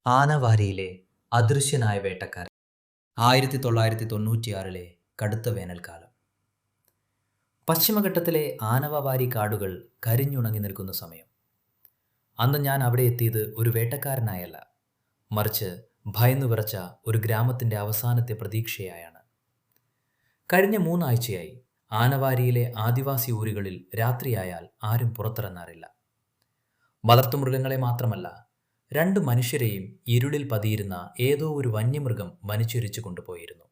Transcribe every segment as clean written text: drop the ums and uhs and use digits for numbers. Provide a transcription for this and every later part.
ആനവാരിയിലെ അദൃശ്യനായ വേട്ടക്കാരൻ. 1996 കടുത്ത വേനൽക്കാലം. പശ്ചിമഘട്ടത്തിലെ ആനവവാരി കാടുകൾ കരിഞ്ഞുണങ്ങി നിൽക്കുന്ന സമയം. അന്ന് ഞാൻ അവിടെ എത്തിയത് ഒരു വേട്ടക്കാരനായല്ല, മറിച്ച് ഭയന്നു വിറച്ച ഒരു ഗ്രാമത്തിൻ്റെ അവസാനത്തെ പ്രതീക്ഷയായാണ്. കഴിഞ്ഞ 3 ആഴ്ചയായി ആനവാരിയിലെ ആദിവാസി ഊരുകളിൽ രാത്രിയായാൽ ആരും പുറത്തിറങ്ങാറില്ല. വളർത്തുമൃഗങ്ങളെ മാത്രമല്ല, 2 മനുഷ്യരെയും ഇരുളിൽ പതിയിരുന്ന ഏതോ ഒരു വന്യമൃഗം വലിച്ചെറിച്ചു കൊണ്ടുപോയിരുന്നു.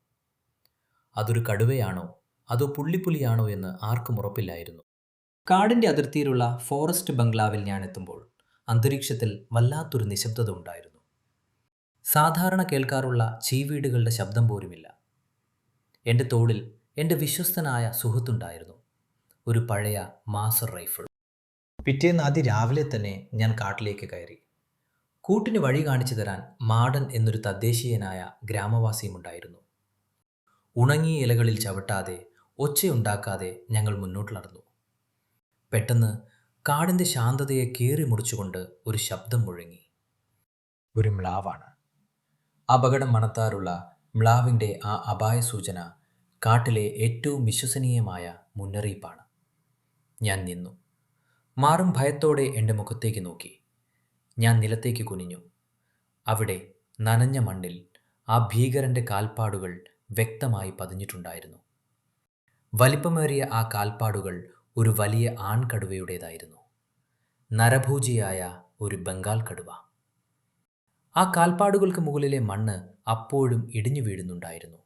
അതൊരു കടുവയാണോ അതോ പുള്ളിപ്പുലിയാണോ എന്ന് ആർക്കും ഉറപ്പില്ലായിരുന്നു. കാടിൻ്റെ അതിർത്തിയിലുള്ള ഫോറസ്റ്റ് ബംഗ്ലാവിൽ ഞാൻ എത്തുമ്പോൾ അന്തരീക്ഷത്തിൽ വല്ലാത്തൊരു നിശബ്ദത ഉണ്ടായിരുന്നു. സാധാരണ കേൾക്കാറുള്ള ചീവീടുകളുടെ ശബ്ദം പോലുമില്ല. എൻ്റെ തോളിൽ എൻ്റെ വിശ്വസ്തനായ സുഹൃത്തുണ്ടായിരുന്നു, ഒരു പഴയ മാസർ റൈഫിൾ. പിറ്റേന്ന് അതിരാവിലെ തന്നെ ഞാൻ കാട്ടിലേക്ക് കയറി. കൂട്ടിന് വഴി കാണിച്ചു തരാൻ മാടൻ എന്നൊരു തദ്ദേശീയനായ ഗ്രാമവാസിയുമുണ്ടായിരുന്നു. ഉണങ്ങിയ ഇലകളിൽ ചവിട്ടാതെ, ഒച്ചയുണ്ടാക്കാതെ ഞങ്ങൾ മുന്നോട്ട് നടന്നു. പെട്ടെന്ന് കാടിൻ്റെ ശാന്തതയെ കീറി മുറിച്ചുകൊണ്ട് ഒരു ശബ്ദം മുഴങ്ങി. ഒരു മ്ലാവാണ്. അപകടം മണത്താറുള്ള മ്ലാവിൻ്റെ ആ അപായ സൂചന കാട്ടിലെ ഏറ്റവും വിശ്വസനീയമായ മുന്നറിയിപ്പാണ്. ഞാൻ നിന്നു. മാറും ഭയത്തോടെ എൻ്റെ മുഖത്തേക്ക് നോക്കി. ഞാൻ നിലത്തേക്ക് കുനിഞ്ഞു. അവിടെ നനഞ്ഞ മണ്ണിൽ ആ ഭീകരൻ്റെ കാൽപ്പാടുകൾ വ്യക്തമായി പതിഞ്ഞിട്ടുണ്ടായിരുന്നു. വലിപ്പമേറിയ ആ കാൽപ്പാടുകൾ ഒരു വലിയ ആൺകടുവയുടേതായിരുന്നു. നരഭോജിയായ ഒരു ബംഗാൾ കടുവ. ആ കാൽപ്പാടുകൾക്ക് മുകളിലെ മണ്ണ് അപ്പോഴും ഇടിഞ്ഞു വീഴുന്നുണ്ടായിരുന്നു.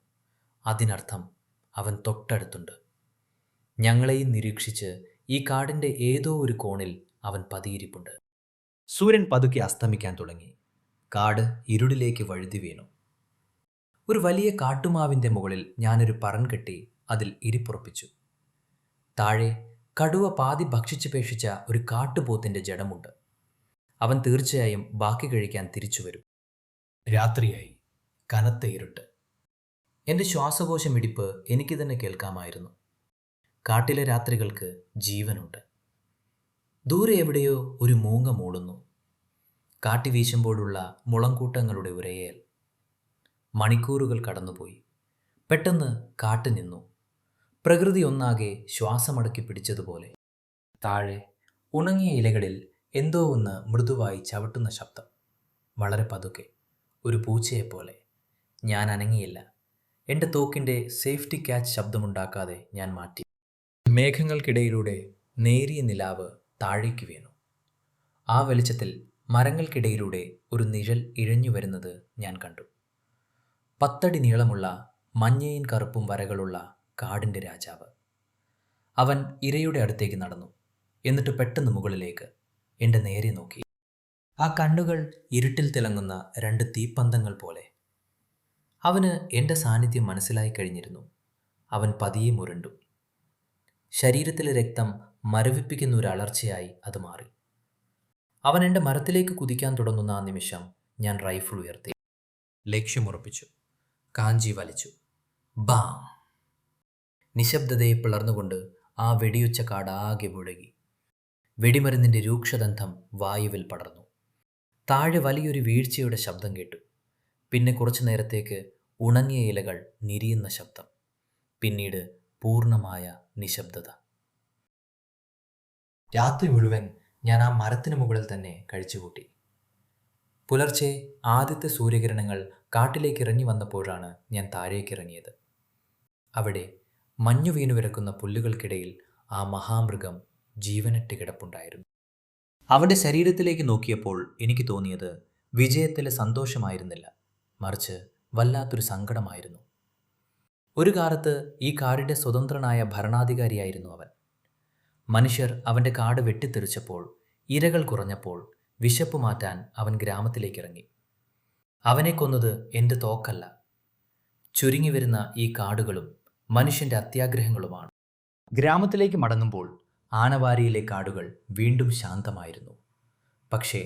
അതിനർത്ഥം അവൻ തൊട്ടടുത്തുണ്ട്. ഞങ്ങളെയും നിരീക്ഷിച്ച് ഈ കാടിൻ്റെ ഏതോ ഒരു കോണിൽ അവൻ പതിയിരിപ്പുണ്ട്. സൂര്യൻ പതുക്കെ അസ്തമിക്കാൻ തുടങ്ങി. കാട് ഇരുളിലേക്ക് വഴുതി വീണു. ഒരു വലിയ കാട്ടുമാവിൻ്റെ മുകളിൽ ഞാനൊരു പറൻ കെട്ടി അതിൽ ഇരിപ്പുറപ്പിച്ചു. താഴെ കടുവ പാതി ഭക്ഷിച്ചു പേഷിച്ച ഒരു കാട്ടുപോത്തിൻ്റെ ജഡമുണ്ട്. അവൻ തീർച്ചയായും ബാക്കി കഴിക്കാൻ തിരിച്ചു വരും. രാത്രിയായി. കനത്ത ഇരുട്ട്. എൻ്റെ ശ്വാസകോശമിടിപ്പ് എനിക്ക് തന്നെ കേൾക്കാമായിരുന്നു. കാട്ടിലെ രാത്രികൾക്ക് ജീവനുണ്ട്. ദൂരെ എവിടെയോ ഒരു മൂങ്ങ മൂളുന്നു. കാട്ടി വീശുമ്പോഴുള്ള മുളങ്കൂട്ടങ്ങളുടെ ഉരയേൽ. മണിക്കൂറുകൾ കടന്നുപോയി. പെട്ടെന്ന് കാട്ട് നിന്നു. പ്രകൃതി ഒന്നാകെ ശ്വാസമടക്കി പിടിച്ചതുപോലെ. താഴെ ഉണങ്ങിയ ഇലകളിൽ എന്തോ ഒന്ന് മൃദുവായി ചവിട്ടുന്ന ശബ്ദം. വളരെ പതുക്കെ, ഒരു പൂച്ചയെപ്പോലെ. ഞാൻ അനങ്ങിയില്ല. എൻ്റെ തോക്കിൻ്റെ സേഫ്റ്റി ക്യാച്ച് ശബ്ദമുണ്ടാക്കാതെ ഞാൻ മാറ്റി. മേഘങ്ങൾക്കിടയിലൂടെ നേരിയ നിലാവ് താഴേക്ക് വീണു. ആ വെളിച്ചത്തിൽ മരങ്ങൾക്കിടയിലൂടെ ഒരു നിഴൽ ഇഴഞ്ഞു വരുന്നത് ഞാൻ കണ്ടു. 10 അടി നീളമുള്ള മഞ്ഞയും കറുപ്പും വരകളുള്ള കാടിൻ്റെ രാജാവ്. അവൻ ഇരയുടെ അടുത്തേക്ക് നടന്നു. എന്നിട്ട് പെട്ടെന്ന് മുകളിലേക്ക് എൻ്റെ നേരെ നോക്കി. ആ കണ്ണുകൾ ഇരുട്ടിൽ തിളങ്ങുന്ന 2 തീപ്പന്തങ്ങൾ പോലെ. അവന് എൻ്റെ സാന്നിധ്യം മനസ്സിലായി കഴിഞ്ഞിരുന്നു. അവൻ പതിയെ മുരണ്ടു. ശരീരത്തിലെ രക്തം മരവിപ്പിക്കുന്ന ഒരു അലർച്ചയായി അത് മാറി. അവൻ എൻ്റെ മരത്തിലേക്ക് കുതിക്കാൻ തുടങ്ങുന്ന ആ നിമിഷം ഞാൻ റൈഫിൾ ഉയർത്തി. ലക്ഷ്യമുറപ്പിച്ചു. കാഞ്ചി വലിച്ചു. ബാം! നിശബ്ദതയെ പിളർന്നുകൊണ്ട് ആ വെടിയുച്ച കാടാകെ മുഴകി. വെടിമരുന്നിൻ്റെ രൂക്ഷഗന്ധം വായുവിൽ പടർന്നു. താഴെ വലിയൊരു വീഴ്ചയുടെ ശബ്ദം കേട്ടു. പിന്നെ കുറച്ചു നേരത്തേക്ക് ഉണങ്ങിയ ഇലകൾ നിരിയുന്ന ശബ്ദം. പിന്നീട് പൂർണ്ണമായ നിശബ്ദത. രാത്രി മുഴുവൻ ഞാൻ ആ മരത്തിന് മുകളിൽ തന്നെ കഴിച്ചുകൂട്ടി. പുലർച്ചെ ആദ്യത്തെ സൂര്യകിരണങ്ങൾ കാട്ടിലേക്ക് ഇറങ്ങി വന്നപ്പോഴാണ് ഞാൻ താഴേക്ക് ഇറങ്ങിയത്. അവിടെ മഞ്ഞു വീണു വിറക്കുന്ന പുല്ലുകൾക്കിടയിൽ ആ മഹാമൃഗം ജീവനറ്റ് കിടപ്പുണ്ടായിരുന്നു. അവൻ്റെ ശരീരത്തിലേക്ക് നോക്കിയപ്പോൾ എനിക്ക് തോന്നിയത് വിജയത്തിലെ സന്തോഷമായിരുന്നില്ല, മറിച്ച് വല്ലാത്തൊരു സങ്കടമായിരുന്നു. ഒരു കാലത്ത് ഈ കാടിൻ്റെ സ്വതന്ത്രനായ ഭരണാധികാരിയായിരുന്നു അവൻ. മനുഷ്യർ അവൻ്റെ കാട് വെട്ടിത്തെറിച്ചപ്പോൾ, ഇരകൾ കുറഞ്ഞപ്പോൾ വിശപ്പ് മാറ്റാൻ അവൻ ഗ്രാമത്തിലേക്കിറങ്ങി. അവനെ കൊന്നത് എൻ്റെ തോക്കല്ല, ചുരുങ്ങി വരുന്ന ഈ കാടുകളും മനുഷ്യൻ്റെ അത്യാഗ്രഹങ്ങളുമാണ്. ഗ്രാമത്തിലേക്ക് മടങ്ങുമ്പോൾ ആനവാരിയിലെ കാടുകൾ വീണ്ടും ശാന്തമായിരുന്നു. പക്ഷേ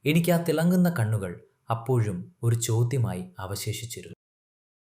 എനിക്ക് ആ തിളങ്ങുന്ന കണ്ണുകൾ അപ്പോഴും ഒരു ചോദ്യമായി അവശേഷിച്ചിരുന്നു.